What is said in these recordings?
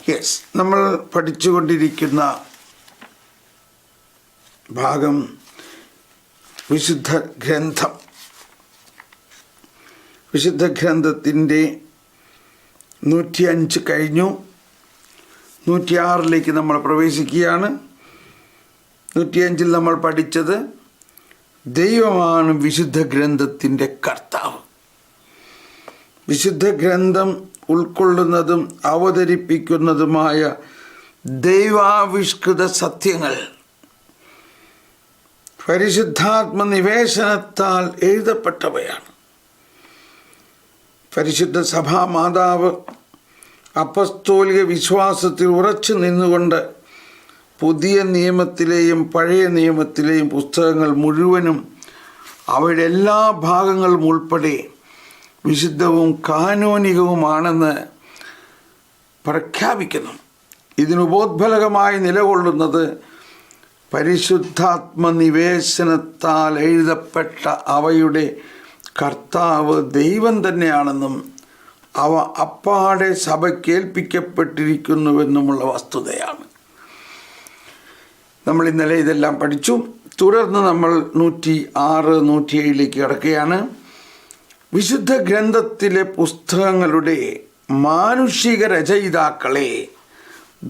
Yes, നമ്മൾ പഠിച്ചുകൊണ്ടിരിക്കുന്ന ഭാഗം വിശുദ്ധ ഗ്രന്ഥം. വിശുദ്ധ ഗ്രന്ഥത്തിൻ്റെ 105 കഴിഞ്ഞു. 106 നമ്മൾ പ്രവേശിക്കുകയാണ്. 105 നമ്മൾ പഠിച്ചത് ദൈവമാണ് വിശുദ്ധ ഗ്രന്ഥത്തിൻ്റെ കർത്താവ്. വിശുദ്ധ ഗ്രന്ഥം ഉൾക്കൊള്ളുന്നതും അവതരിപ്പിക്കുന്നതുമായ ദൈവാവിഷ്കൃത സത്യങ്ങൾ പരിശുദ്ധാത്മ നിവേശനത്താൽ എഴുതപ്പെട്ടവയാണ്. പരിശുദ്ധ സഭാ മാതാവ് അപ്പസ്തോലിക വിശ്വാസത്തിൽ ഉറച്ചു നിന്നുകൊണ്ട് പുതിയ നിയമത്തിലെയും പഴയ നിയമത്തിലെയും പുസ്തകങ്ങൾ മുഴുവനും അവയുടെ എല്ലാ ഭാഗങ്ങളും ഉൾപ്പെടെ വിശുദ്ധവും കാനോനികവുമാണെന്ന് പ്രഖ്യാപിക്കുന്നു. ഇതിനുപോദ്ഫലകമായി നിലകൊള്ളുന്നത് പരിശുദ്ധാത്മ നിവേശനത്താൽ എഴുതപ്പെട്ട അവയുടെ കർത്താവ് ദൈവം തന്നെയാണെന്നും അവ അപ്പാടെ സഭയ്ക്ക് ഏൽപ്പിക്കപ്പെട്ടിരിക്കുന്നുവെന്നുമുള്ള വസ്തുതയാണ്. നമ്മൾ ഇന്നലെ ഇതെല്ലാം പഠിച്ചു. തുടർന്ന് നമ്മൾ 106, 107 കിടക്കുകയാണ്. വിശുദ്ധ ഗ്രന്ഥത്തിലെ പുസ്തകങ്ങളുടെ മാനുഷിക രചയിതാക്കളെ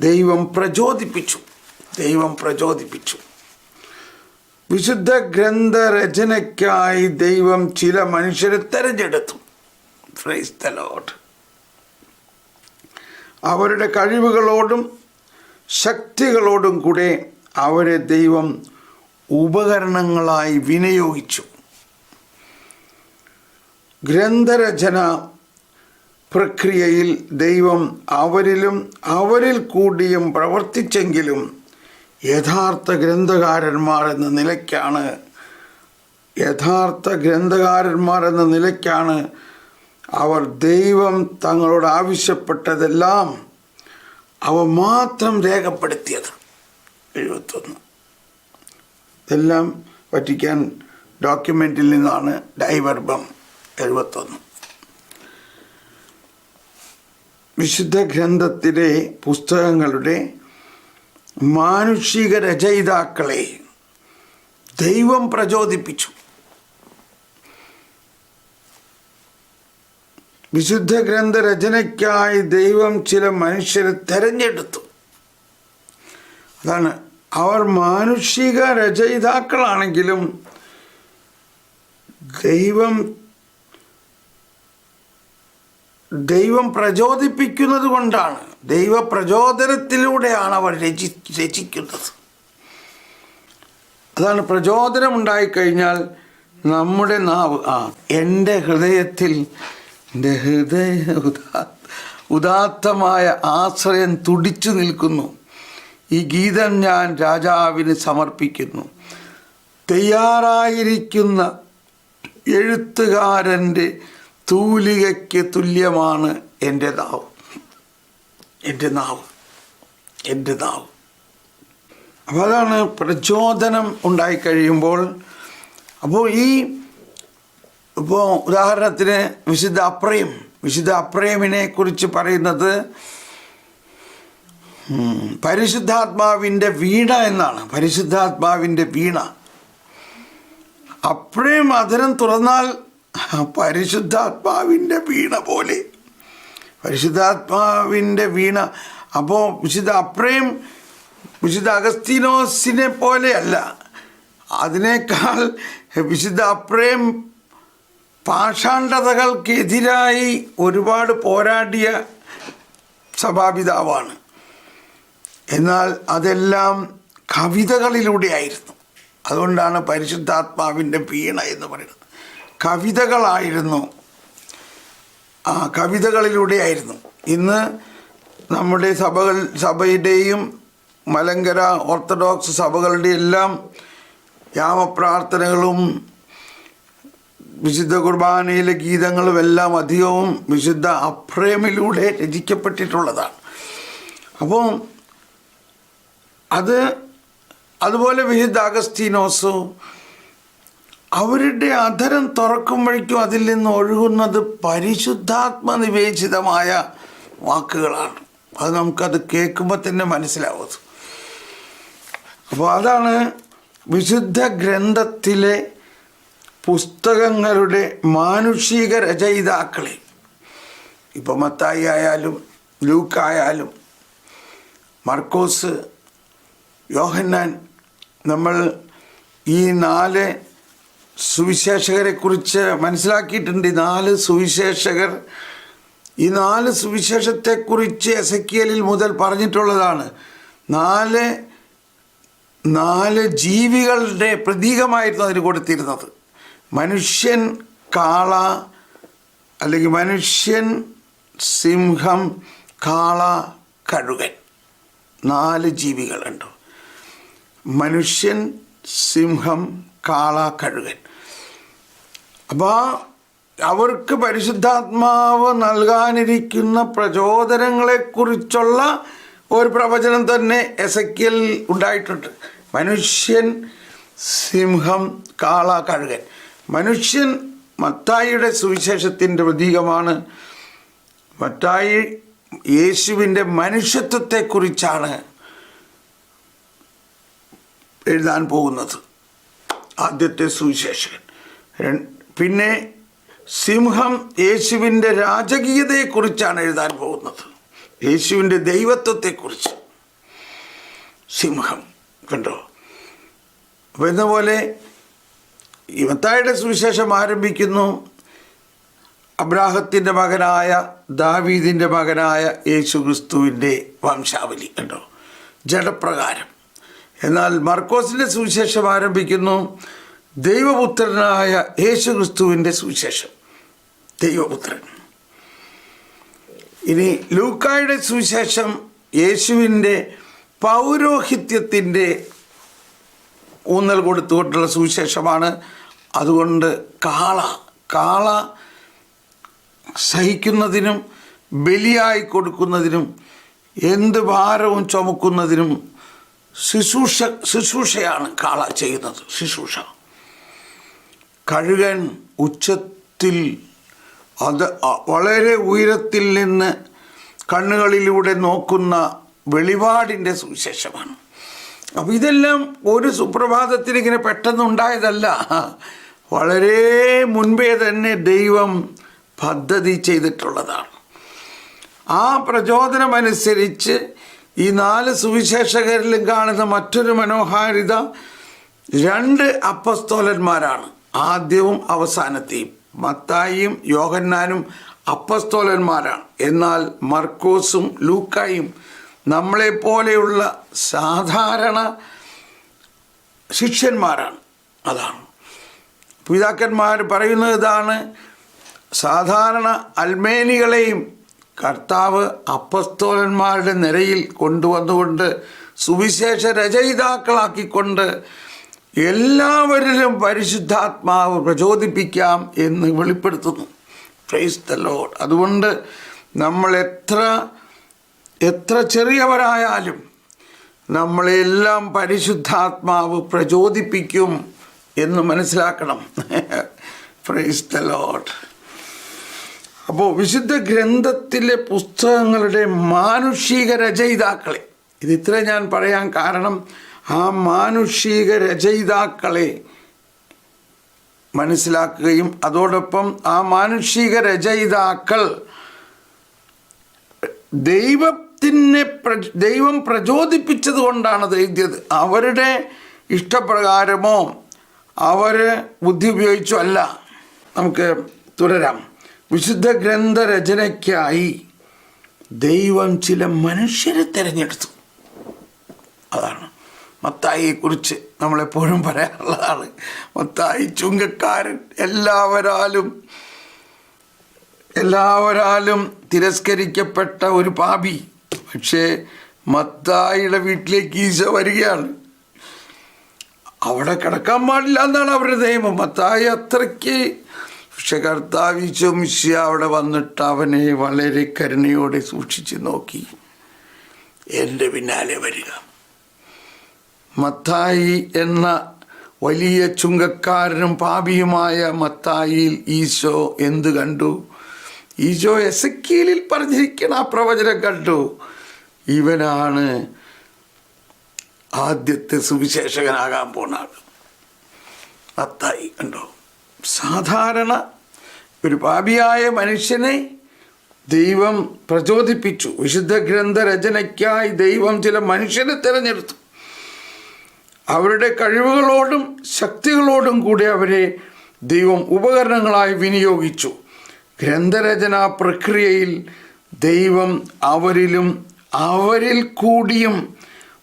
ദൈവം പ്രചോദിപ്പിച്ചു. വിശുദ്ധ ഗ്രന്ഥരചനയ്ക്കായി ദൈവം ചില മനുഷ്യരെ തെരഞ്ഞെടുത്തു. Praise the Lord. അവരുടെ കഴിവുകളോടും ശക്തികളോടും കൂടെ അവരെ ദൈവം ഉപകരണങ്ങളായി വിനിയോഗിച്ചു. ഗ്രന്ഥരചന പ്രക്രിയയിൽ ദൈവം അവരിൽ കൂടിയും പ്രവർത്തിച്ചെങ്കിലും യഥാർത്ഥ ഗ്രന്ഥകാരന്മാർ എന്ന നിലയ്ക്കാണ് അവർ ദൈവം തങ്ങളോട് ആവശ്യപ്പെട്ടതെല്ലാം അവ മാത്രം രേഖപ്പെടുത്തിയത്. 71 ഇതെല്ലാം വറ്റിക്കാൻ ഡോക്യുമെൻറ്റിൽ നിന്നാണ് ഡൈവർബം 71. വിശുദ്ധ ഗ്രന്ഥത്തിലെ പുസ്തകങ്ങളുടെ മാനുഷിക രചയിതാക്കളെ ദൈവം പ്രചോദിപ്പിച്ചു. വിശുദ്ധ ഗ്രന്ഥരചനയ്ക്കായി ദൈവം ചില മനുഷ്യരെ തെരഞ്ഞെടുത്തു. അതാണ്, അവർ മാനുഷിക രചയിതാക്കളാണെങ്കിലും ദൈവം പ്രചോദിപ്പിക്കുന്നത് കൊണ്ടാണ്, ദൈവപ്രചോദനത്തിലൂടെയാണ് അവർ രചിക്കുന്നത്. അതാണ്, പ്രചോദനം ഉണ്ടായിക്കഴിഞ്ഞാൽ നമ്മുടെ നാവ് എൻ്റെ ഹൃദയത്തിൽ എൻ്റെ ഉദാത്തമായ ആശ്രയം തുടിച്ചു നിൽക്കുന്നു. ഈ ഗീതം ഞാൻ രാജാവിന് സമർപ്പിക്കുന്നു. തയ്യാറായിരിക്കുന്ന എഴുത്തുകാരൻ്റെ തൂലികയ്ക്ക് തുല്യമാണ് എൻ്റെ നാവ്. അപ്പോൾ അതാണ് പ്രചോദനം ഉണ്ടായിക്കഴിയുമ്പോൾ. അപ്പോൾ ഉദാഹരണത്തിന് വിശുദ്ധ അപ്രേമിനെ കുറിച്ച് പറയുന്നത് പരിശുദ്ധാത്മാവിൻ്റെ വീണ എന്നാണ്. പരിശുദ്ധാത്മാവിൻ്റെ വീണ. അപ്രേം അധരം തുറന്നാൽ പരിശുദ്ധാത്മാവിൻ്റെ വീണ പോലെ, പരിശുദ്ധാത്മാവിൻ്റെ വീണ. അപ്പോൾ വിശുദ്ധ അപ്രേം വിശുദ്ധ അഗസ്തീനോസിനെ പോലെയല്ല. അതിനേക്കാൾ വിശുദ്ധ അപ്രേം പാഷാണ്ഡതകൾക്കെതിരായി ഒരുപാട് പോരാടിയ സഭാപിതാവാണ്. എന്നാൽ അതെല്ലാം കവിതകളിലൂടെയായിരുന്നു. അതുകൊണ്ടാണ് പരിശുദ്ധാത്മാവിൻ്റെ വീണ എന്ന് പറയുന്നത്. കവിതകളിലൂടെയായിരുന്നു. ഇന്ന് നമ്മുടെ സഭയുടെയും മലങ്കര ഓർത്തഡോക്സ് സഭകളുടെ എല്ലാം യാമപ്രാർത്ഥനകളും വിശുദ്ധ കുർബാനയിലെ ഗീതങ്ങളും എല്ലാം അധികവും വിശുദ്ധ അപ്രേമിലൂടെ രചിക്കപ്പെട്ടിട്ടുള്ളതാണ്. അപ്പോൾ അതുപോലെ വിശുദ്ധ അഗസ്തീനോസോ അവരുടെ അധരം തുറക്കുമ്പോഴേക്കും അതിൽ നിന്ന് ഒഴുകുന്നത് പരിശുദ്ധാത്മ നിവേശിതമായ വാക്കുകളാണ്. അത് നമുക്കത് കേൾക്കുമ്പോൾ തന്നെ മനസ്സിലാവും. അപ്പോൾ അതാണ് വിശുദ്ധ ഗ്രന്ഥത്തിലെ പുസ്തകങ്ങളുടെ മാനുഷിക രചയിതാക്കളെ. ഇപ്പോൾ മത്തായി ആയാലും ലൂക്കായാലും മർക്കോസ്, യോഹന്നാൻ, നമ്മൾ ഈ 4 സുവിശേഷകരെ കുറിച്ച് മനസ്സിലാക്കിയിട്ടുണ്ട്. ഈ 4 സുവിശേഷകർ, ഈ 4 സുവിശേഷത്തെക്കുറിച്ച് എസെക്കിയേലിൽ മുതൽ പറഞ്ഞിട്ടുള്ളതാണ്. 4 ജീവികളുടെ പ്രതീകമായിരുന്നു അതിന് കൊടുത്തിരുന്നത്. മനുഷ്യൻ, കാള, അല്ലെങ്കിൽ മനുഷ്യൻ, സിംഹം, കാള, കഴുകൻ. 4 ജീവികളുണ്ട്. മനുഷ്യൻ, സിംഹം, കാള, കഴുകൻ. അപ്പോൾ അവർക്ക് പരിശുദ്ധാത്മാവ് നൽകാനിരിക്കുന്ന പ്രചോദനങ്ങളെക്കുറിച്ചുള്ള ഒരു പ്രവചനം തന്നെ എസെക്കിയേൽ ഉണ്ടായിട്ടുണ്ട്. മനുഷ്യൻ, സിംഹം, കാള, കഴുകൻ. മനുഷ്യൻ മത്തായിയുടെ സുവിശേഷത്തിൻ്റെ പ്രതീകമാണ്. മത്തായി യേശുവിൻ്റെ മനുഷ്യത്വത്തെക്കുറിച്ചാണ് എഴുതാൻ പോകുന്നത്, ആദ്യത്തെ സുവിശേഷകൻ. പിന്നെ സിംഹം യേശുവിൻ്റെ രാജകീയതയെക്കുറിച്ചാണ് എഴുതാൻ പോകുന്നത്, യേശുവിൻ്റെ ദൈവത്വത്തെക്കുറിച്ച്. സിംഹം കണ്ടോ. അപ്പോൾ എന്നപോലെ ഈ മത്തായിയുടെ സുവിശേഷം ആരംഭിക്കുന്നു അബ്രാഹത്തിൻ്റെ മകനായ ദാവീദിൻ്റെ മകനായ യേശു ക്രിസ്തുവിൻ്റെ വംശാവലി കണ്ടോ, ജഡപ്രകാരം. എന്നാൽ മർക്കോസിൻ്റെ സുവിശേഷം ആരംഭിക്കുന്നു ദൈവപുത്രനായ യേശു ക്രിസ്തുവിൻ്റെ സുവിശേഷം, ദൈവപുത്രൻ. ഇനി ലൂക്കായുടെ സുവിശേഷം യേശുവിൻ്റെ പൗരോഹിത്യത്തിൻ്റെ ഊന്നൽ കൊടുത്തുകൊണ്ടുള്ള സുവിശേഷമാണ്. അതുകൊണ്ട് കാള സഹിക്കുന്നതിനും ബലിയായി എന്ത് ഭാരവും ചുമക്കുന്നതിനും ശുശ്രൂഷയാണ് കാള ചെയ്യുന്നത്, ശുശ്രൂഷ. കഴുകൻ ഉച്ചത്തിൽ, അത് വളരെ ഉയരത്തിൽ നിന്ന് കണ്ണുകളിലൂടെ നോക്കുന്ന വെളിപാടിൻ്റെ സുവിശേഷമാണ്. അപ്പോൾ ഇതെല്ലാം ഒരു സുപ്രഭാതത്തിൽ ഇങ്ങനെ പെട്ടെന്നുണ്ടായതല്ല, വളരെ മുൻപേ തന്നെ ദൈവം പദ്ധതി ചെയ്തിട്ടുള്ളതാണ്. ആ പ്രചോദനമനുസരിച്ച് ഈ 4 സുവിശേഷകരിലും കാണുന്ന മറ്റൊരു മനോഹാരിത 2 അപ്പസ്തോലന്മാരാണ്, ആദ്യവും അവസാനത്തെയും. മത്തായിയും യോഹന്നാനും അപ്പസ്തോലന്മാരാണ്. എന്നാൽ മർക്കോസും ലൂക്കായും നമ്മളെപ്പോലെയുള്ള സാധാരണ ശിഷ്യന്മാരാണ്. അതാണ് പിതാക്കന്മാർ പറയുന്നത്. ഇതാണ് സാധാരണ അൽമേനികളെയും കർത്താവ് അപ്പസ്തോലന്മാരുടെ നിരയിൽ കൊണ്ടുവന്നുകൊണ്ട് സുവിശേഷ രചയിതാക്കളാക്കിക്കൊണ്ട് എല്ലാവരിലും പരിശുദ്ധാത്മാവ് പ്രചോദിപ്പിക്കാം എന്ന് വെളിപ്പെടുത്തുന്നു. Praise the Lord. അതുകൊണ്ട് നമ്മൾ എത്ര ചെറിയവരായാലും നമ്മളെല്ലാം പരിശുദ്ധാത്മാവ് പ്രചോദിപ്പിക്കും എന്ന് മനസ്സിലാക്കണം. Praise the Lord. അപ്പോൾ വിശുദ്ധ ഗ്രന്ഥത്തിലെ പുസ്തകങ്ങളുടെ മാനുഷിക രചയിതാക്കളെ, ഇതിത്ര ഞാൻ പറയാൻ കാരണം ആ മാനുഷിക രചയിതാക്കളെ മനസ്സിലാക്കുകയും അതോടൊപ്പം ആ മാനുഷിക രചയിതാക്കൾ ദൈവം പ്രചോദിപ്പിച്ചത് കൊണ്ടാണ് അത് എഴുതിയത്. അവരുടെ ഇഷ്ടപ്രകാരമോ അവർ ബുദ്ധി ഉപയോഗിച്ചോ അല്ല. നമുക്ക് തുടരാം. വിശുദ്ധ ഗ്രന്ഥരചനയ്ക്കായി ദൈവം ചില മനുഷ്യരെ തിരഞ്ഞെടുത്തു. അതാണ് മത്തായിയെക്കുറിച്ച് നമ്മളെപ്പോഴും പറയാറുള്ളതാണ്. മത്തായി ചുങ്കക്കാരൻ, എല്ലാവരാലും തിരസ്കരിക്കപ്പെട്ട ഒരു പാപി. പക്ഷേ മത്തായിയുടെ വീട്ടിലേക്ക് ഈശോ വരികയാണ്. അവിടെ കിടക്കാൻ പാടില്ല എന്നാണ് അവരുടെ നിയമം. മത്തായി അത്രയ്ക്ക്, പക്ഷെ കർത്താവ് ഈശോ മിശിഹ അവിടെ വന്നിട്ട് അവനെ വളരെ കരുണയോടെ സൂക്ഷിച്ച് നോക്കി, എൻ്റെ പിന്നാലെ വരിക. മത്തായി എന്ന വലിയ ചുങ്കക്കാരനും പാപിയുമായ മത്തായിയിൽ ഈശോ എന്ത് കണ്ടു? ഈശോ എസെക്കിയേലിൽ പറഞ്ഞിരിക്കുന്ന ആ പ്രവചനം കണ്ടു. ഇവനാണ് ആദ്യത്തെ സുവിശേഷകനാകാൻ പോണ ആൾ. മത്തായി കണ്ടോ, സാധാരണ ഒരു പാപിയായ മനുഷ്യനെ ദൈവം പ്രചോദിപ്പിച്ചു. വിശുദ്ധ ഗ്രന്ഥരചനയ്ക്കായി ദൈവം ചില മനുഷ്യനെ തിരഞ്ഞെടുത്തു. അവരുടെ കഴിവുകളോടും ശക്തികളോടും കൂടി അവരെ ദൈവം ഉപകരണങ്ങളായി വിനിയോഗിച്ചു. ഗ്രന്ഥരചനാ പ്രക്രിയയിൽ ദൈവം അവരിൽ കൂടിയും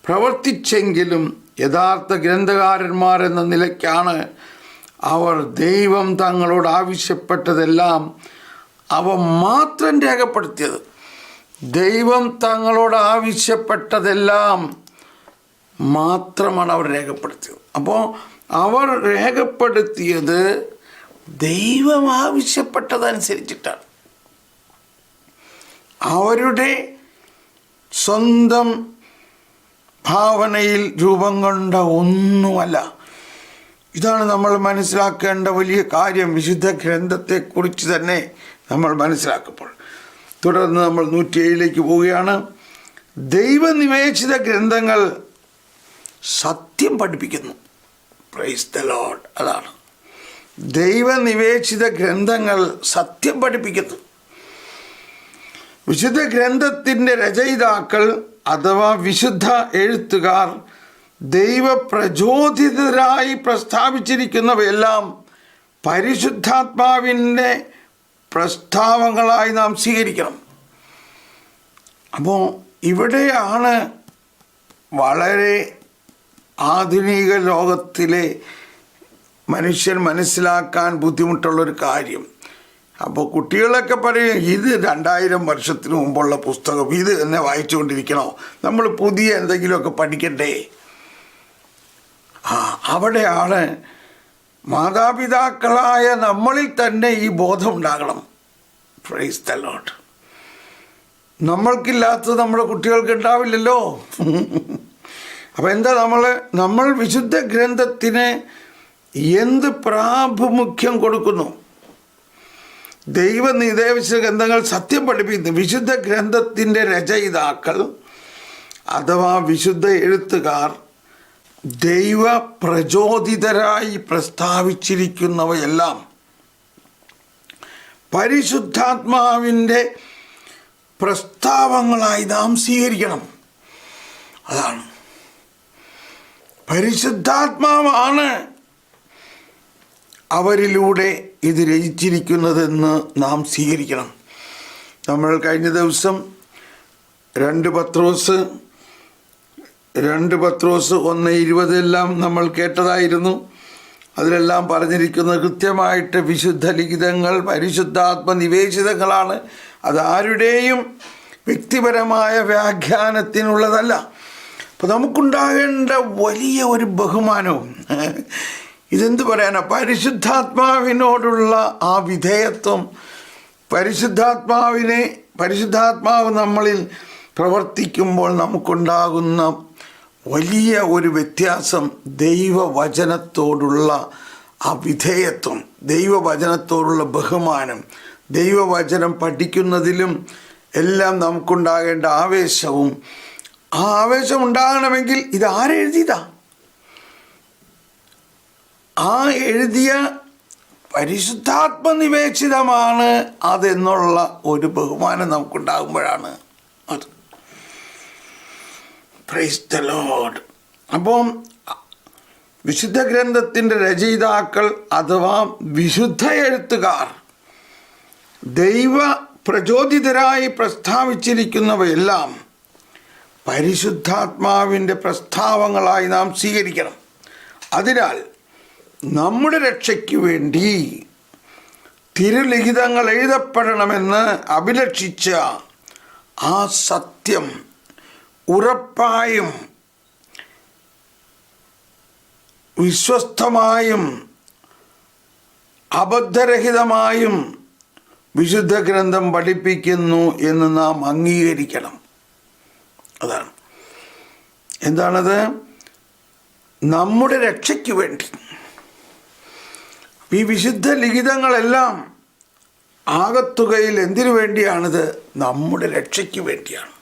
പ്രവർത്തിച്ചെങ്കിലും യഥാർത്ഥ ഗ്രന്ഥകാരന്മാർ എന്ന നിലയ്ക്കാണ് അവർ ദൈവം തങ്ങളോട് ആവശ്യപ്പെട്ടതെല്ലാം അവ മാത്രം രേഖപ്പെടുത്തിയത്. ദൈവം തങ്ങളോട് ആവശ്യപ്പെട്ടതെല്ലാം മാത്രമാണ് അവർ രേഖപ്പെടുത്തിയത്. അപ്പോൾ അവർ രേഖപ്പെടുത്തിയത് ദൈവം ആവശ്യപ്പെട്ടതനുസരിച്ചിട്ടാണ്. അവരുടെ സ്വന്തം ഭാവനയിൽ രൂപം കൊണ്ട ഒന്നുമല്ല. ഇതാണ് നമ്മൾ മനസ്സിലാക്കേണ്ട വലിയ കാര്യം. വിശുദ്ധ ഗ്രന്ഥത്തെക്കുറിച്ച് തന്നെ നമ്മൾ മനസ്സിലാക്കുമ്പോൾ തുടർന്ന് നമ്മൾ 107 പോവുകയാണ്. ദൈവനിവേശിത ഗ്രന്ഥങ്ങൾ സത്യം പഠിപ്പിക്കുന്നു. Praise the Lord. അതാണ് ദൈവനിവേശിത ഗ്രന്ഥങ്ങൾ സത്യം പഠിപ്പിക്കുന്നു. വിശുദ്ധ ഗ്രന്ഥത്തിൻ്റെ രചയിതാക്കൾ അഥവാ വിശുദ്ധ എഴുത്തുകാർ ദൈവപ്രചോദിതരായി പ്രസ്താവിച്ചിരിക്കുന്നവയെല്ലാം പരിശുദ്ധാത്മാവിൻ്റെ പ്രസ്താവങ്ങളായി നാം സ്വീകരിക്കണം. അപ്പോൾ ഇവിടെയാണ് വളരെ ആധുനിക ലോകത്തിലെ മനുഷ്യൻ മനസ്സിലാക്കാൻ ബുദ്ധിമുട്ടുള്ളൊരു കാര്യം. അപ്പോൾ കുട്ടികളൊക്കെ പറയും, ഇത് 2000 വർഷത്തിന് മുമ്പുള്ള പുസ്തകം, ഇത് തന്നെ വായിച്ചുകൊണ്ടിരിക്കണോ, നമ്മൾ പുതിയ എന്തെങ്കിലുമൊക്കെ പഠിക്കണ്ടേ? അവിടെയാണ് മാതാപിതാക്കളായ നമ്മളിൽ തന്നെ ഈ ബോധം ഉണ്ടാകണം. Praise the Lord. നമ്മൾക്കില്ലാത്തത് നമ്മുടെ കുട്ടികൾക്ക് ഉണ്ടാവില്ലല്ലോ. അപ്പം എന്താ നമ്മൾ വിശുദ്ധ ഗ്രന്ഥത്തിന് എന്ത് പ്രാമുഖ്യം കൊടുക്കുന്നു? ദൈവനിവേശിത ഗ്രന്ഥങ്ങൾ സത്യം പഠിപ്പിക്കുന്നു. വിശുദ്ധ ഗ്രന്ഥത്തിൻ്റെ രചയിതാക്കൾ അഥവാ വിശുദ്ധ എഴുത്തുകാർ ദൈവ പ്രചോദിതരായി പ്രസ്താവിച്ചിരിക്കുന്നവയെല്ലാം പരിശുദ്ധാത്മാവിൻ്റെ പ്രസ്താവങ്ങളായി നാം സ്വീകരിക്കണം. അതാണ്, പരിശുദ്ധാത്മാവാണ് അവരിലൂടെ ഇത് രചിച്ചിരിക്കുന്നതെന്ന് നാം സ്വീകരിക്കണം. നമ്മൾ കഴിഞ്ഞ ദിവസം 2 പത്രോസ് 1:20 എല്ലാം നമ്മൾ കേട്ടതായിരുന്നു. അതിലെല്ലാം പറഞ്ഞിരിക്കുന്നത് കൃത്യമായിട്ട് വിശുദ്ധ ലിഖിതങ്ങൾ പരിശുദ്ധാത്മ നിവേശിതങ്ങളാണ്. അതാരുടെയും വ്യക്തിപരമായ വ്യാഖ്യാനത്തിനുള്ളതല്ല. അപ്പോൾ നമുക്കുണ്ടാകേണ്ട വലിയ ഒരു ബഹുമാനവും ഇതെന്ത് പറയാനാ, പരിശുദ്ധാത്മാവിനോടുള്ള ആ വിധേയത്വം, പരിശുദ്ധാത്മാവ് നമ്മളിൽ പ്രവർത്തിക്കുമ്പോൾ നമുക്കുണ്ടാകുന്ന വലിയ ഒരു വ്യത്യാസം, ദൈവവചനത്തോടുള്ള ആ വിധേയത്വം, ദൈവവചനത്തോടുള്ള ബഹുമാനം, ദൈവവചനം പഠിക്കുന്നതിലും എല്ലാം നമുക്കുണ്ടാകേണ്ട ആവേശവും, ആ ആവേശം ഉണ്ടാകണമെങ്കിൽ ഇതാരെഴുതിയതാ? ആ എഴുതിയ പരിശുദ്ധാത്മനിവേശിതമാണ് അതെന്നുള്ള ഒരു ബഹുമാനം നമുക്കുണ്ടാകുമ്പോഴാണ് അത്. Praise the Lord. അപ്പം വിശുദ്ധ ഗ്രന്ഥത്തിൻ്റെ രചയിതാക്കൾ അഥവാ വിശുദ്ധ എഴുത്തുകാർ ദൈവ പ്രചോദിതരായി പ്രസ്താവിച്ചിരിക്കുന്നവയെല്ലാം പരിശുദ്ധാത്മാവിൻ്റെ പ്രസ്താവങ്ങളായി നാം സ്വീകരിക്കണം. അതിനാൽ നമ്മുടെ രക്ഷയ്ക്ക് വേണ്ടി തിരുലിഖിതങ്ങൾ എഴുതപ്പെടണമെന്ന് അഭിലഷിച്ച ആ സത്യം ഉറപ്പായും വിശ്വസ്തമായും അബദ്ധരഹിതമായും വിശുദ്ധ ഗ്രന്ഥം പഠിപ്പിക്കുന്നു എന്ന് നാം അംഗീകരിക്കണം. അതാണ്. എന്താണത്? നമ്മുടെ രക്ഷയ്ക്ക് വേണ്ടി. ഈ വിശുദ്ധ ലിഖിതങ്ങളെല്ലാം ആകത്തുകയിൽ എന്തിനു വേണ്ടിയാണിത്? നമ്മുടെ രക്ഷയ്ക്ക് വേണ്ടിയാണ്.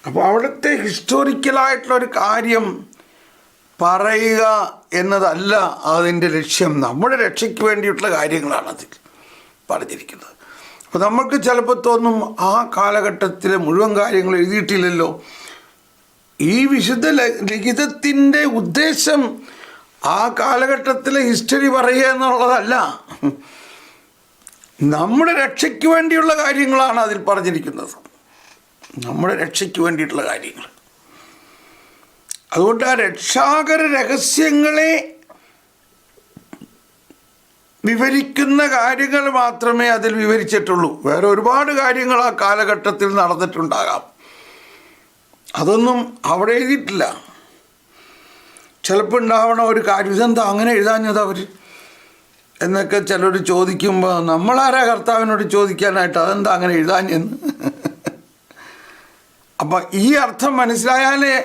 അപ്പോൾ അവിടുത്തെ ഹിസ്റ്റോറിക്കലായിട്ടുള്ളൊരു കാര്യം പറയുക എന്നതല്ല അതിൻ്റെ ലക്ഷ്യം. നമ്മുടെ രക്ഷയ്ക്ക് വേണ്ടിയിട്ടുള്ള കാര്യങ്ങളാണ് അതിൽ പറഞ്ഞിരിക്കുന്നത്. അപ്പോൾ നമുക്ക് ചിലപ്പോൾ തോന്നും, ആ കാലഘട്ടത്തിലെ മുഴുവൻ കാര്യങ്ങൾ എഴുതിയിട്ടില്ലല്ലോ. ഈ വിശുദ്ധ ലിഖിതത്തിൻ്റെ ഉദ്ദേശം ആ കാലഘട്ടത്തിലെ ഹിസ്റ്ററി പറയുക എന്നുള്ളതല്ല, നമ്മുടെ രക്ഷയ്ക്ക് വേണ്ടിയുള്ള കാര്യങ്ങളാണ് അതിൽ പറഞ്ഞിരിക്കുന്നത്. നമ്മുടെ രക്ഷയ്ക്ക് വേണ്ടിയിട്ടുള്ള കാര്യങ്ങൾ. അതുകൊണ്ട് ആ രക്ഷാകര രഹസ്യങ്ങളെ വിവരിക്കുന്ന കാര്യങ്ങൾ മാത്രമേ അതിൽ വിവരിച്ചിട്ടുള്ളൂ. വേറെ ഒരുപാട് കാര്യങ്ങൾ ആ കാലഘട്ടത്തിൽ നടന്നിട്ടുണ്ടാകാം, അതൊന്നും അവിടെ എഴുതിയിട്ടില്ല. ചിലപ്പോൾ ഉണ്ടാവണ ഒരു കാര്യം, ഇതെന്താ അങ്ങനെ എഴുതാഞ്ഞത് അവർ എന്നൊക്കെ ചിലർ ചോദിക്കുമ്പോൾ നമ്മളാരാ കർത്താവിനോട് ചോദിക്കാനായിട്ട് അതെന്താ അങ്ങനെ എഴുതാഞ്ഞെന്ന്. അപ്പം ഈ അർത്ഥം മനസ്സിലായാലേ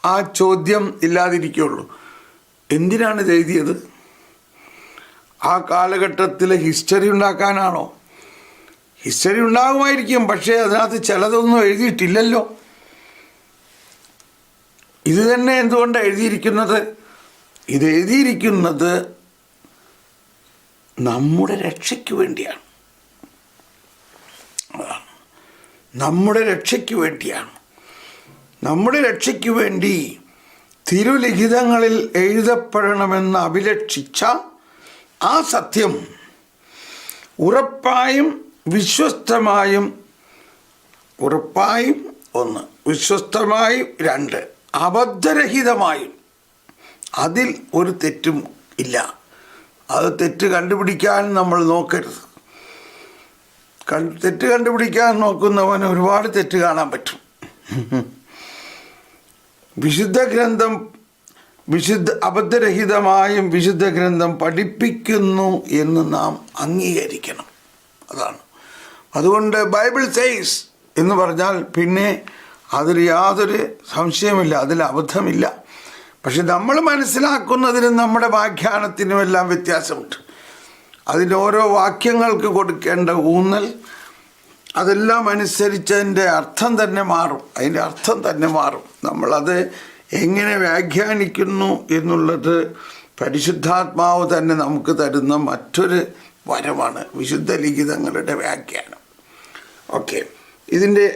ആ ചോദ്യം ഇല്ലാതിരിക്കുകയുള്ളൂ. എന്തിനാണ് ഇത് എഴുതിയത്? ആ കാലഘട്ടത്തിലെ ഹിസ്റ്ററി ഉണ്ടാക്കാനാണോ? ഹിസ്റ്ററി ഉണ്ടാകുമായിരിക്കും, പക്ഷേ അതിനകത്ത് ചിലതൊന്നും എഴുതിയിട്ടില്ലല്ലോ. ഇത് തന്നെ എന്തുകൊണ്ടാണ് എഴുതിയിരിക്കുന്നത്? ഇത് എഴുതിയിരിക്കുന്നത് നമ്മുടെ രക്ഷയ്ക്ക് വേണ്ടിയാണ്. നമ്മുടെ രക്ഷയ്ക്ക് വേണ്ടിയാണ്. നമ്മുടെ രക്ഷയ്ക്ക് വേണ്ടി തിരുലിഖിതങ്ങളിൽ എഴുതപ്പെടണമെന്ന് അഭിലഷിച്ച ആ സത്യം ഉറപ്പായും വിശ്വസ്തമായും, ഉറപ്പായും 1, വിശ്വസ്തമായും 2, അബദ്ധരഹിതമായും, അതിൽ ഒരു തെറ്റും ഇല്ല. അത് തെറ്റ് കണ്ടുപിടിക്കാൻ നമ്മൾ നോക്കരുത്. തെറ്റ് കണ്ടുപിടിക്കാൻ നോക്കുന്നവന് ഒരുപാട് തെറ്റ് കാണാൻ പറ്റും. അബദ്ധരഹിതമായും വിശുദ്ധ ഗ്രന്ഥം പഠിപ്പിക്കുന്നു എന്ന് നാം അംഗീകരിക്കണം. അതാണ്. അതുകൊണ്ട് ബൈബിൾ സെയ്സ് എന്ന് പറഞ്ഞാൽ പിന്നെ അതിൽ യാതൊരു സംശയമില്ല, അതിൽ അബദ്ധമില്ല. പക്ഷെ നമ്മൾ മനസ്സിലാക്കുന്നതിനും നമ്മുടെ വ്യാഖ്യാനത്തിനും എല്ലാം വ്യത്യാസമുണ്ട്. അതിൻ്റെ ഓരോ വാക്യങ്ങൾക്ക് കൊടുക്കേണ്ട ഊന്നൽ, അതെല്ലാം അനുസരിച്ച് അതിൻ്റെ അർത്ഥം തന്നെ മാറും. അതിൻ്റെ അർത്ഥം തന്നെ മാറും. നമ്മളത് എങ്ങനെ വ്യാഖ്യാനിക്കുന്നു എന്നുള്ളത് പരിശുദ്ധാത്മാവ് തന്നെ നമുക്ക് തരുന്ന മറ്റൊരു വരമാണ് വിശുദ്ധ ലിഖിതങ്ങളുടെ വ്യാഖ്യാനം. ഓക്കെ, ഇതിൻ്റെ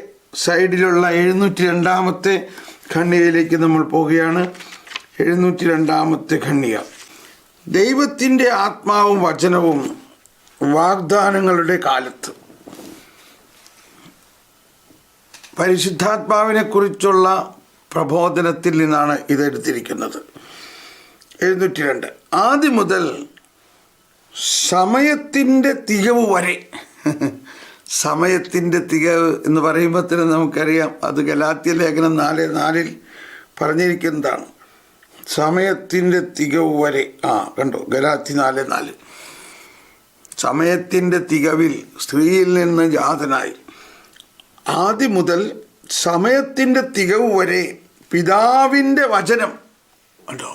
സൈഡിലുള്ള 702 ഖണ്ഡികയിലേക്ക് നമ്മൾ പോവുകയാണ്. 702 ഖണ്ഡിക. ദൈവത്തിൻ്റെ ആത്മാവും വചനവും വാഗ്ദാനങ്ങളുടെ കാലത്ത്. പരിശുദ്ധാത്മാവിനെ കുറിച്ചുള്ള പ്രബോധനത്തിൽ നിന്നാണ് ഇതെടുത്തിരിക്കുന്നത്. 702. ആദ്യം മുതൽ സമയത്തിൻ്റെ തികവ് വരെ. സമയത്തിൻ്റെ തികവ് എന്ന് പറയുമ്പോൾ തന്നെ നമുക്കറിയാം, അത് ഗലാത്യ ലേഖനം 4:4 പറഞ്ഞിരിക്കുന്നതാണ്. സമയത്തിൻ്റെ തികവ് വരെ. കണ്ടോ, ഗലാത്യ 4:4. സമയത്തിൻ്റെ തികവിൽ സ്ത്രീയിൽ നിന്ന് ജാതനായി. ആദ്യം മുതൽ സമയത്തിൻ്റെ തികവ് വരെ പിതാവിൻ്റെ വചനം. കണ്ടോ,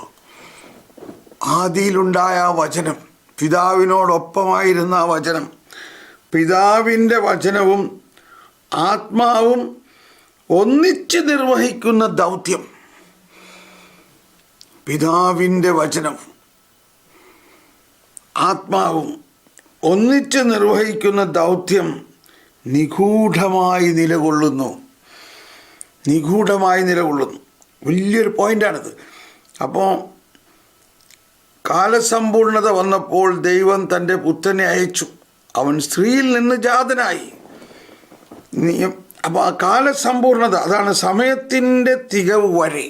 ആദിയിലുണ്ടായ ആ വചനം, പിതാവിനോടൊപ്പമായിരുന്ന ആ വചനം, പിതാവിൻ്റെ വചനവും ആത്മാവും ഒന്നിച്ച് നിർവഹിക്കുന്ന ദൗത്യം. പിതാവിൻ്റെ വചനവും ആത്മാവും ഒന്നിച്ച് നിർവഹിക്കുന്ന ദൗത്യം നിഗൂഢമായി നിലകൊള്ളുന്നു. നിഗൂഢമായി നിലകൊള്ളുന്നു. വലിയൊരു പോയിൻ്റാണിത്. അപ്പോൾ കാലസമ്പൂർണത വന്നപ്പോൾ ദൈവം തൻ്റെ പുത്രനെ അയച്ചു. അവൻ സ്ത്രീയിൽ നിന്ന് ജാതനായി. അപ്പോൾ ആ കാലസമ്പൂർണത, അതാണ് സമയത്തിൻ്റെ തികവ് വരെ.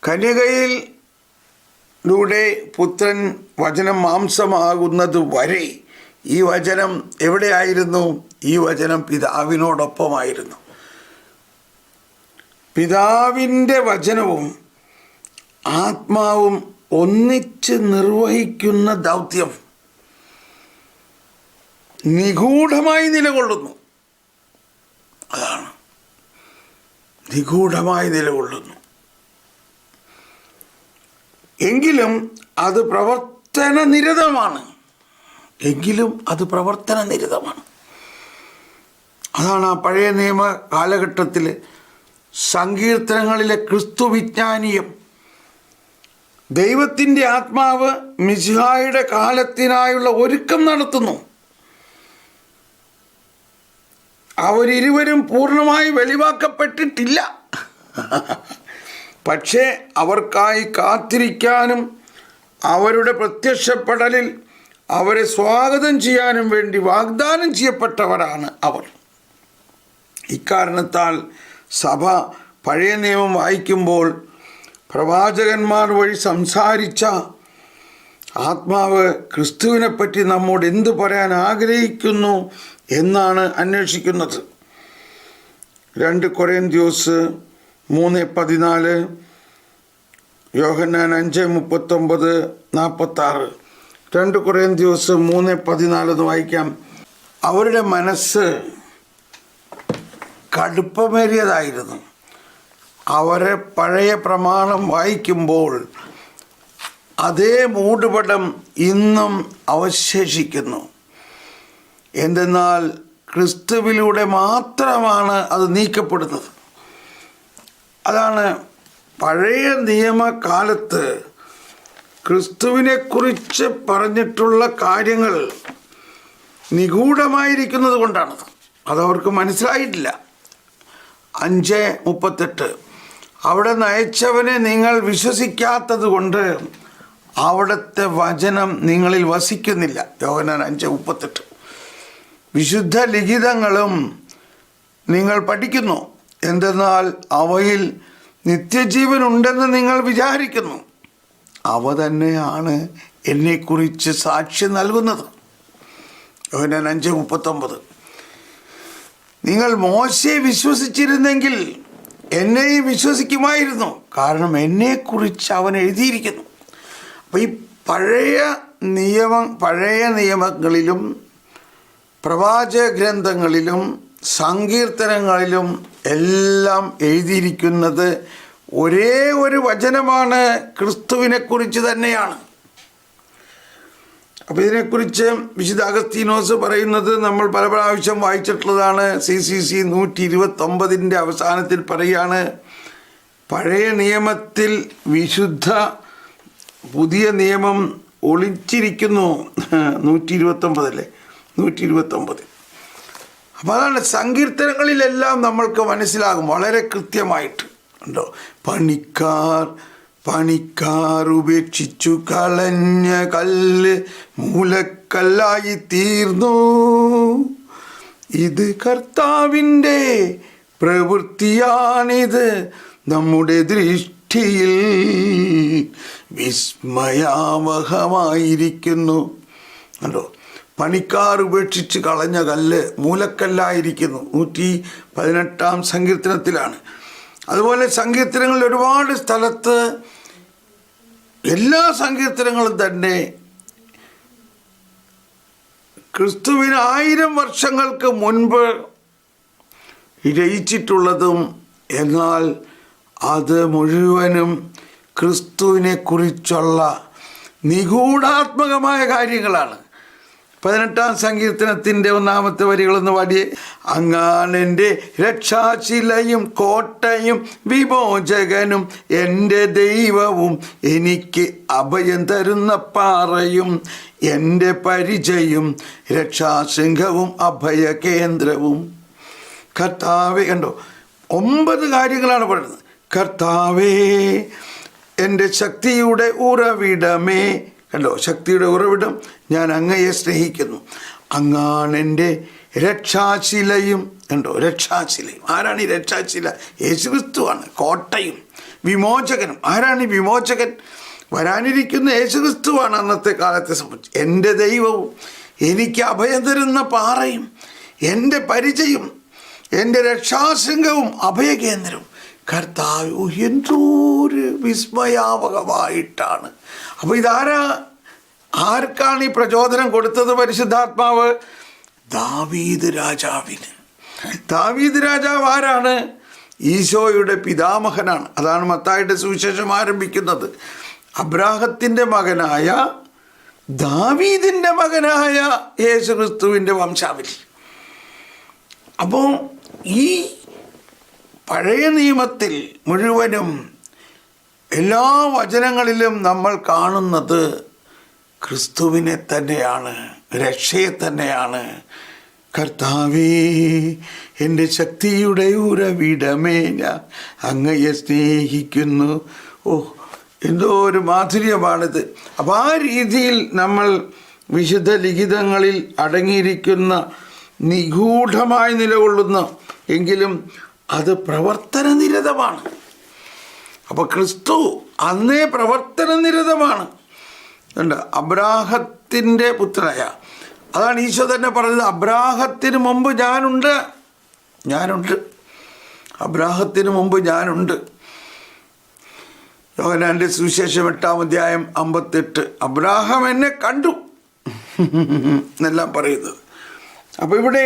കന്യകയിലൂടെ പുത്രൻ വചനം മാംസമാകുന്നത് വരെ ഈ വചനം എവിടെയായിരുന്നു? ഈ വചനം പിതാവിനോടൊപ്പമായിരുന്നു. പിതാവിൻ്റെ വചനവും ആത്മാവും ഒന്നിച്ച് നിർവഹിക്കുന്ന ദൗത്യം നിഗൂഢമായി നിലകൊള്ളുന്നു. അതാണ്, നിഗൂഢമായി നിലകൊള്ളുന്നു. എങ്കിലും അത് പ്രവർത്തനനിരതമാണ്. അതാണ് ആ പഴയ നിയമ കാലഘട്ടത്തിൽ സങ്കീർത്തനങ്ങളിലെ ക്രിസ്തു വിജ്ഞാനീയം. ദൈവത്തിൻ്റെ ആത്മാവ് മിശിഹായുടെ കാലത്തിനായുള്ള ഒരുക്കം നടത്തുന്നു. അവരിരുവരും പൂർണ്ണമായി വെളിവാക്കപ്പെട്ടിട്ടില്ല. പക്ഷേ അവർക്കായി കാത്തിരിക്കാനും അവരുടെ പ്രത്യക്ഷപ്പെടലിൽ അവരെ സ്വാഗതം ചെയ്യാനും വേണ്ടി വാഗ്ദാനം ചെയ്യപ്പെട്ടവരാണ് അവർ. ഇക്കാരണത്താൽ സഭ പഴയ നിയമം വായിക്കുമ്പോൾ പ്രവാചകന്മാർ വഴി സംസാരിച്ച ആത്മാവ് ക്രിസ്തുവിനെപ്പറ്റി നമ്മോട് എന്തു പറയാൻ ആഗ്രഹിക്കുന്നു എന്നാണ് അന്വേഷിക്കുന്നത്. 2 കൊരിന്ത്യർ 3:14, യോഹന്നാൻ 5:39, 46. 2 കൊരിന്ത്യർ 3:14 വായിക്കാം. അവരുടെ മനസ്സ് കടുപ്പമേറിയതായിരുന്നു. അവരെ പഴയ പ്രമാണം വായിക്കുമ്പോൾ അതേ മൂടുപടം ഇന്നും അവശേഷിക്കുന്നു. എന്തെന്നാൽ ക്രിസ്തുവിലൂടെ മാത്രമാണ് അത് നീക്കപ്പെടുന്നത്. അതാണ് പഴയ നിയമകാലത്ത് ക്രിസ്തുവിനെക്കുറിച്ച് പറഞ്ഞിട്ടുള്ള കാര്യങ്ങൾ നിഗൂഢമായിരിക്കുന്നത് കൊണ്ടാണ്. അതവർക്ക് മനസ്സിലായിട്ടില്ല. 5:38 അവിടെ നയിച്ചവനെ നിങ്ങൾ വിശ്വസിക്കാത്തത് കൊണ്ട് അവിടുത്തെ വചനം നിങ്ങളിൽ വസിക്കുന്നില്ല. യോഹന്നാൻ 5:38. വിശുദ്ധ ലിഖിതങ്ങളും നിങ്ങൾ പഠിക്കുന്നു, എന്തെന്നാൽ അവയിൽ നിത്യജീവൻ ഉണ്ടെന്ന് നിങ്ങൾ വിചാരിക്കുന്നു. അവ തന്നെയാണ് എന്നെക്കുറിച്ച് സാക്ഷ്യം നൽകുന്നത്. യോഹന്നാൻ 5:39. നിങ്ങൾ മോശയെ വിശ്വസിച്ചിരുന്നെങ്കിൽ എന്നെയും വിശ്വസിക്കുമായിരുന്നു, കാരണം എന്നെക്കുറിച്ച് അവൻ എഴുതിയിരിക്കുന്നു. അപ്പോൾ ഈ പഴയ നിയമങ്ങളിലും പ്രവാചക ഗ്രന്ഥങ്ങളിലും സങ്കീർത്തനങ്ങളിലും എല്ലാം എഴുതിയിരിക്കുന്നത് ഒരേ ഒരു വചനമാണ്, ക്രിസ്തുവിനെക്കുറിച്ച് തന്നെയാണ്. അപ്പോൾ ഇതിനെക്കുറിച്ച് വിശുദ്ധ അഗസ്തീനോസ് പറയുന്നത് നമ്മൾ പല പ്രാവശ്യം വായിച്ചിട്ടുള്ളതാണ്. CCC 129 അവസാനത്തിൽ പറയുകയാണ്, പഴയ നിയമത്തിൽ വിശുദ്ധ പുതിയ നിയമം ഒളിച്ചിരിക്കുന്നു. 129 129. അപ്പോൾ അതാണ് സങ്കീർത്തനങ്ങളിലെല്ലാം നമ്മൾക്ക് മനസ്സിലാകും വളരെ കൃത്യമായിട്ട്. ഉണ്ടോ? പണിക്കാർ ഉപേക്ഷിച്ചു കളഞ്ഞ കല്ല് മൂലക്കല്ലായി തീർന്നു. ഇത് കർത്താവിൻ്റെ പ്രവൃത്തിയാണിത്, നമ്മുടെ ദൃഷ്ടിയിൽ വിസ്മയാവഹമായിരിക്കുന്നു. കണ്ടോ? പണിക്കാർ ഉപേക്ഷിച്ച് കളഞ്ഞ കല്ല് മൂലക്കല്ലായിരിക്കുന്നു. 118 സങ്കീർത്തനത്തിലാണ്. അതുപോലെ സങ്കീർത്തനങ്ങളിൽ ഒരുപാട് സ്ഥലത്ത് എല്ലാ സങ്കീർത്തനങ്ങളും തന്നെ ക്രിസ്തുവിന് 1000 വർഷങ്ങൾക്ക് മുൻപ് രചിച്ചിട്ടുള്ളതും എന്നാൽ അത് മുഴുവനും ക്രിസ്തുവിനെ കുറിച്ചുള്ള നിഗൂഢാത്മകമായ കാര്യങ്ങളാണ്. 18 സങ്കീർത്തനത്തിൻ്റെ 1 വരികളെന്ന് പാടിയേ. അങ്ങാണെൻ്റെ രക്ഷാശിലയും കോട്ടയും വിമോചകനും എൻ്റെ ദൈവവും എനിക്ക് അഭയം തരുന്ന പാറയും എൻ്റെ പരിചയും രക്ഷാശൃംഖവും അഭയകേന്ദ്രവും. കർത്താവേ, കണ്ടോ 9 കാര്യങ്ങളാണ് പറയുന്നത്. കർത്താവേ എൻ്റെ ശക്തിയുടെ ഉറവിടമേ. കണ്ടോ? ശക്തിയുടെ ഉറവിടം, ഞാൻ അങ്ങയെ സ്നേഹിക്കുന്നു. അങ്ങാണെൻ്റെ രക്ഷാശിലയും. കണ്ടോ? രക്ഷാശിലയും. ആരാണ് ഈ രക്ഷാശില? യേശുക്രിസ്തുവാണ്. കോട്ടയും വിമോചകനും. ആരാണ് ഈ വിമോചകൻ? വരാനിരിക്കുന്ന യേശുക്രിസ്തുവാണ്. അന്നത്തെ കാലത്തെ സംബന്ധിച്ച് എൻ്റെ ദൈവവും എനിക്ക് അഭയം തരുന്ന പാറയും എൻ്റെ പരിചയം എൻ്റെ രക്ഷാശൃംഖവും അഭയകേന്ദ്രവും. കർത്താവ് എന്തോരു വിസ്മയാവകമായിട്ടാണ്. അപ്പോൾ ആർക്കാണ് ഈ പ്രചോദനം കൊടുത്തത്? പരിശുദ്ധാത്മാവ് ദാവീദ് രാജാവിന്. ദാവീദ് രാജാവ് ആരാണ്? ഈശോയുടെ പിതാമഹനാണ്. അതാണ് മത്തായിയുടെ സുവിശേഷം ആരംഭിക്കുന്നത്. അബ്രാഹത്തിൻ്റെ മകനായ ദാവീദിൻ്റെ മകനായ യേശുക്രിസ്തുവിൻ്റെ വംശാവലി. അപ്പോൾ ഈ പഴയ നിയമത്തിൽ മുഴുവനും എല്ലാ വചനങ്ങളിലും നമ്മൾ കാണുന്നത് ക്രിസ്തുവിനെ തന്നെയാണ്, രക്ഷയെ തന്നെയാണ്. കർത്താവേ, എൻ്റെ ശക്തിയുടെ ഉറവിടമേ, ഞാൻ അങ്ങയെ സ്നേഹിക്കുന്നു. ഓ, എന്തോ ഒരു മാധുര്യമാണിത്. അപ്പോൾ ആ രീതിയിൽ നമ്മൾ വിശുദ്ധ ലിഖിതങ്ങളിൽ അടങ്ങിയിരിക്കുന്ന നിഗൂഢമായി നിലകൊള്ളുന്ന എങ്കിലും അത് പ്രവർത്തനനിരതമാണ്. അപ്പോൾ ക്രിസ്തു അന്നേ പ്രവർത്തനനിരതമാണ്. ഉണ്ട്, അബ്രാഹത്തിൻ്റെ പുത്രനായ, അതാണ് ഈശോ തന്നെ പറഞ്ഞത്, അബ്രാഹത്തിന് മുമ്പ് ഞാനുണ്ട്, അബ്രാഹത്തിന് മുമ്പ് ഞാനുണ്ട്. യോഹന്നാന്റെ സുവിശേഷം 8-ാം അധ്യായം 58, അബ്രാഹാം എന്നെ കണ്ടു എന്നെല്ലാം പറയുന്നത്. അപ്പോൾ ഇവിടെ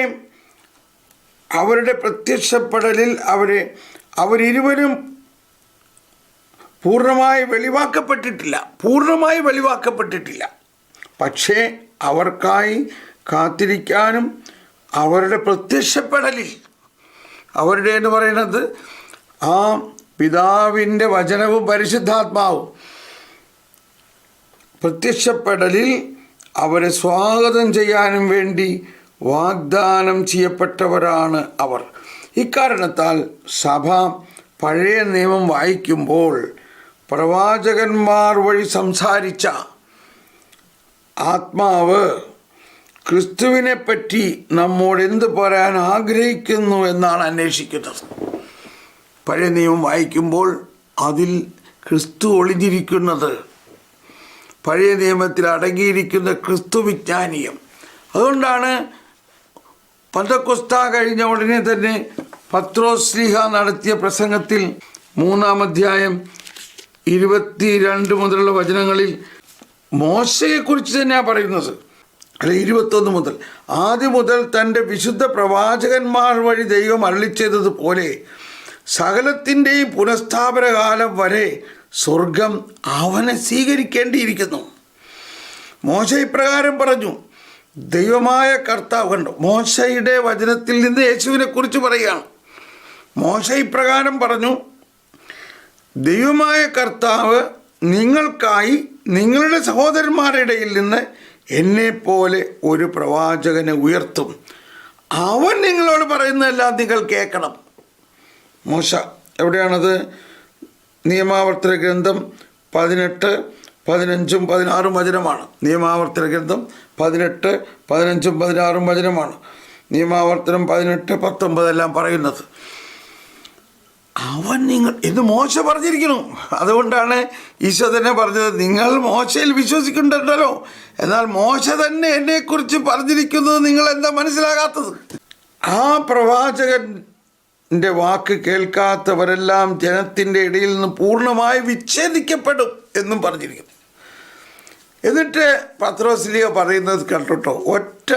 അവരുടെ പ്രത്യക്ഷപ്പെടലിൽ അവരിരുവരും പൂർണ്ണമായി വെളിവാക്കപ്പെട്ടിട്ടില്ല. പക്ഷേ അവർക്കായി കാത്തിരിക്കാനും അവരുടെ പ്രത്യക്ഷപ്പെടലിൽ, അവരുടെ എന്ന് പറയുന്നത് ആ പിതാവിൻ്റെ വചനവും പരിശുദ്ധാത്മാവും പ്രത്യക്ഷപ്പെടലിൽ അവരെ സ്വാഗതം ചെയ്യാനും വേണ്ടി വാഗ്ദാനം ചെയ്യപ്പെട്ടവരാണ് അവർ. ഇക്കാരണത്താൽ സഭ പഴയ നിയമം വായിക്കുമ്പോൾ പ്രവാചകന്മാർ വഴി സംസാരിച്ച ആത്മാവ് ക്രിസ്തുവിനെ പറ്റി നമ്മോട് എന്ത് പറയാൻ ആഗ്രഹിക്കുന്നു എന്നാണ് അന്വേഷിക്കുന്നത്. പഴയ നിയമം വായിക്കുമ്പോൾ അതിൽ ക്രിസ്തു ഒളിഞ്ഞിരിക്കുന്നത്, പഴയ നിയമത്തിൽ അടങ്ങിയിരിക്കുന്ന ക്രിസ്തു വിജ്ഞാനീയം. അതുകൊണ്ടാണ് പെന്തക്കോസ്ത കഴിഞ്ഞ ഉടനെ തന്നെ പത്രോസ് ശ്ലീഹ നടത്തിയ പ്രസംഗത്തിൽ 3-ാം അധ്യായം 22 മുതലുള്ള വചനങ്ങളിൽ മോശയെക്കുറിച്ച് തന്നെയാണ് പറയുന്നത്. അല്ലെ, 21 മുതൽ, ആദ്യം മുതൽ തൻ്റെ വിശുദ്ധ പ്രവാചകന്മാർ വഴി ദൈവം അരുളിച്ചെയ്തതുപോലെ സകലത്തിൻ്റെയും പുനഃസ്ഥാപന കാലം വരെ സ്വർഗം അവനെ സ്വീകരിക്കേണ്ടിയിരിക്കുന്നു. മോശ ഇപ്രകാരം പറഞ്ഞു. ദൈവമായ കർത്താവ്, കണ്ടു, മോശയുടെ വചനത്തിൽ നിന്ന് യേശുവിനെ കുറിച്ച് പറയുകയാണ്. മോശ ഇപ്രകാരം പറഞ്ഞു, ദൈവമായ കർത്താവ് നിങ്ങൾക്കായി നിങ്ങളുടെ സഹോദരന്മാരുടെ ഇടയിൽ നിന്ന് എന്നെപ്പോലെ ഒരു പ്രവാചകനെ ഉയർത്തും. അവൻ നിങ്ങളോട് പറയുന്നതെല്ലാം നിങ്ങൾ കേൾക്കണം. മോശ എവിടെയാണത്? നിയമാവർത്തന ഗ്രന്ഥം 18, 15, 16 വചനമാണ്. നിയമാവർത്തന ഗ്രന്ഥം 18, 15, 16 വചനമാണ്. നിയമാവർത്തനം 18, 19 എല്ലാം പറയുന്നത്. അവൻ നിങ്ങൾ എന്ന് മോശ പറഞ്ഞിരിക്കുന്നു. അതുകൊണ്ടാണ് ഈശോ തന്നെ പറഞ്ഞത്, നിങ്ങൾ മോശയിൽ വിശ്വസിക്കുന്നുണ്ടല്ലോ, എന്നാൽ മോശ തന്നെ എന്നെക്കുറിച്ച് പറഞ്ഞിരിക്കുന്നത് നിങ്ങൾ എന്താ മനസ്സിലാകാത്തത്? ആ പ്രവാചകൻ്റെ വാക്ക് കേൾക്കാത്തവരെല്ലാം ജനത്തിൻ്റെ ഇടയിൽ നിന്ന് പൂർണ്ണമായി വിച്ഛേദിക്കപ്പെടും എന്നും പറഞ്ഞിരിക്കുന്നു. എന്നിട്ട് പത്രോസ്ലീഹ പറയുന്നത് കണ്ടോ, ഒറ്റ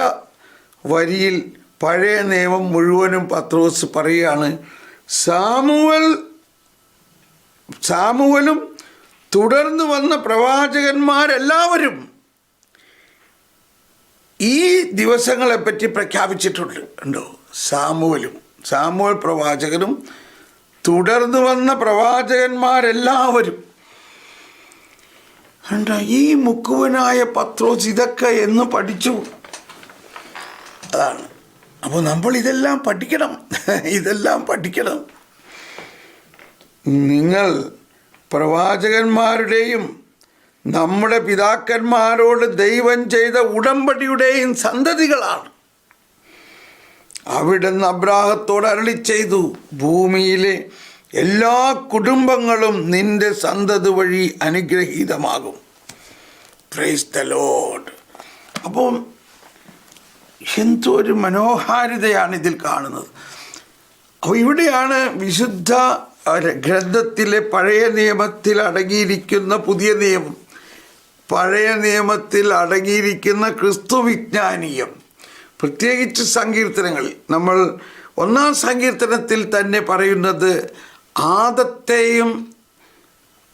വരിയിൽ പഴയ നിയമം മുഴുവനും പത്രോസ് പറയുകയാണ്. സാമുവലും തുടർന്ന് വന്ന പ്രവാചകന്മാരെല്ലാവരും ഈ ദിവസങ്ങളെപ്പറ്റി പ്രഖ്യാപിച്ചിട്ടുണ്ട്. ഉണ്ടോ? സാമുവൽ പ്രവാചകനും തുടർന്ന് വന്ന പ്രവാചകന്മാരെല്ലാവരും. കണ്ടോ, ഈ മുക്കുവനായ പത്രോസ് ഇതൊക്കെ എന്ന് പഠിച്ചു. അതാണ്. അപ്പോൾ നമ്മൾ ഇതെല്ലാം പഠിക്കണം. നിങ്ങൾ പ്രവാചകന്മാരുടെയും നമ്മുടെ പിതാക്കന്മാരോട് ദൈവം ചെയ്ത ഉടമ്പടിയുടെയും സന്തതികളാണ്. അവിടുന്ന് അബ്രാഹത്തോട് അരുളി ചെയ്തു, ഭൂമിയിലെ എല്ലാ കുടുംബങ്ങളും നിന്റെ സന്തതി വഴി അനുഗ്രഹീതമാകും. Praise the Lord. അപ്പം എന്തൊരു മനോഹാരിതയാണ് ഇതിൽ കാണുന്നത്. അപ്പോൾ ഇവിടെയാണ് വിശുദ്ധ ഗ്രന്ഥത്തിലെ പഴയ നിയമത്തിൽ അടങ്ങിയിരിക്കുന്ന പുതിയ നിയമം, പഴയ നിയമത്തിൽ അടങ്ങിയിരിക്കുന്ന ക്രിസ്തു വിജ്ഞാനീയം, പ്രത്യേകിച്ച് സങ്കീർത്തനങ്ങളിൽ. നമ്മൾ 1-ാം സങ്കീർത്തനത്തിൽ തന്നെ പറയുന്നത് ആദത്തെയും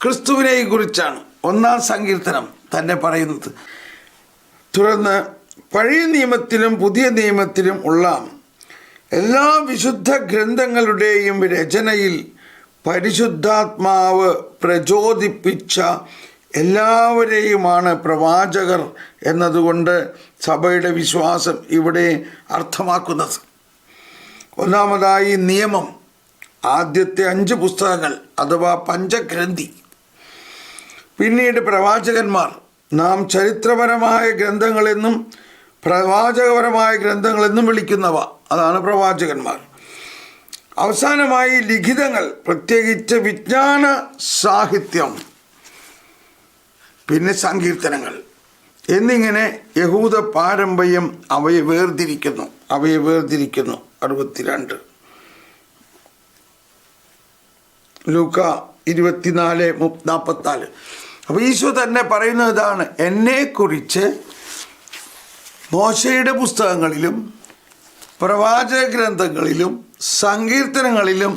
ക്രിസ്തുവിനെയും കുറിച്ചാണ്. 1-ാം സങ്കീർത്തനം തന്നെ പറയുന്നത്. തുടർന്ന് പഴയ നിയമത്തിലും പുതിയ നിയമത്തിലും ഉള്ള എല്ലാ വിശുദ്ധ ഗ്രന്ഥങ്ങളുടെയും രചനയിൽ പരിശുദ്ധാത്മാവ് പ്രചോദിപ്പിച്ച എല്ലാവരെയുമാണ് പ്രവാചകർ എന്നതുകൊണ്ട് സഭയുടെ വിശ്വാസം ഇവിടെ അർത്ഥമാക്കുന്നത്. ഒന്നാമതായി നിയമം, ആദ്യത്തെ 5 പുസ്തകങ്ങൾ അഥവാ പഞ്ചഗ്രന്ഥി. പിന്നീട് പ്രവാചകന്മാർ, നാം ചരിത്രപരമായ ഗ്രന്ഥങ്ങളെന്നും പ്രവാചകപരമായ ഗ്രന്ഥങ്ങളെന്നും വിളിക്കുന്നവ, അതാണ് പ്രവാചകന്മാർ. അവസാനമായി ലിഖിതങ്ങൾ, പ്രത്യേകിച്ച് വിജ്ഞാന സാഹിത്യം, പിന്നെ സങ്കീർത്തനങ്ങൾ എന്നിങ്ങനെ യഹൂദ പാരമ്പര്യം അവയെ വേർതിരിക്കുന്നു. 62 ലൂക്ക 24:44. അപ്പോൾ ഈശോ തന്നെ പറയുന്നത് ഇതാണ്: എന്നെക്കുറിച്ച് മോശയുടെ പുസ്തകങ്ങളിലും പ്രവാചക ഗ്രന്ഥങ്ങളിലും സങ്കീർത്തനങ്ങളിലും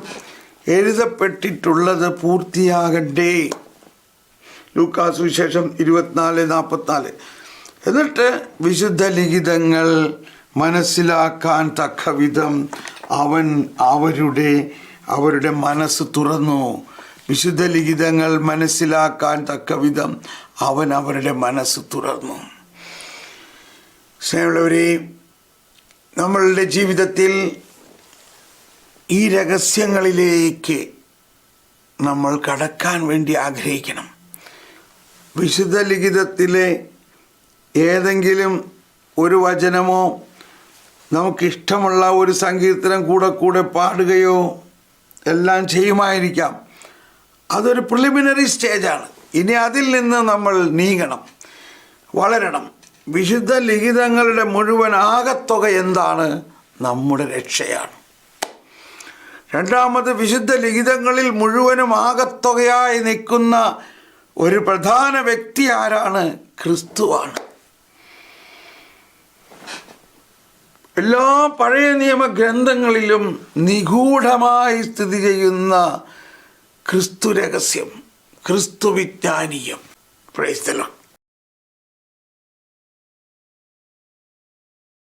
എഴുതപ്പെട്ടിട്ടുള്ളത് പൂർത്തിയാകണ്ടേ. ലൂക്കാ സുവിശേഷം 24:44. എന്നിട്ട് വിശുദ്ധ ലിഖിതങ്ങൾ മനസ്സിലാക്കാൻ തക്ക വിധം അവൻ അവരുടെ മനസ്സ് തുറന്നു. വിശുദ്ധ ലിഖിതങ്ങൾ മനസ്സിലാക്കാൻ തക്ക വിധം അവൻ അവരുടെ മനസ്സ് തുറന്നു. സ്നേഹമുള്ളവരെ, നമ്മളുടെ ജീവിതത്തിൽ ഈ രഹസ്യങ്ങളിലേക്ക് നമ്മൾ കടക്കാൻ വേണ്ടി ആഗ്രഹിക്കണം. വിശുദ്ധ ലിഖിതത്തിലെ ഏതെങ്കിലും ഒരു വചനമോ നമുക്കിഷ്ടമുള്ള ഒരു സങ്കീർത്തനം കൂടെ പാടുകയോ എല്ലാം ചെയ്യുമായിരിക്കാം. അതൊരു പ്രിലിമിനറി സ്റ്റേജാണ്. ഇനി അതിൽ നിന്ന് നമ്മൾ നീങ്ങണം, വളരണം. വിശുദ്ധ ലിഖിതങ്ങളുടെ മുഴുവൻ ആകത്തുക എന്താണ്? നമ്മുടെ രക്ഷയാണ്. രണ്ടാമത്, വിശുദ്ധ ലിഖിതങ്ങളിൽ മുഴുവനും ആകത്തുകയായി നിൽക്കുന്ന ഒരു പ്രധാന വ്യക്തി ആരാണ്? ക്രിസ്തുവാണ്. എല്ലാ പഴയ നിയമ ഗ്രന്ഥങ്ങളിലും നിഗൂഢമായി സ്ഥിതി ചെയ്യുന്ന ക്രിസ്തു രഹസ്യം, ക്രിസ്തു വിജ്ഞാനീയം. Praise the Lord.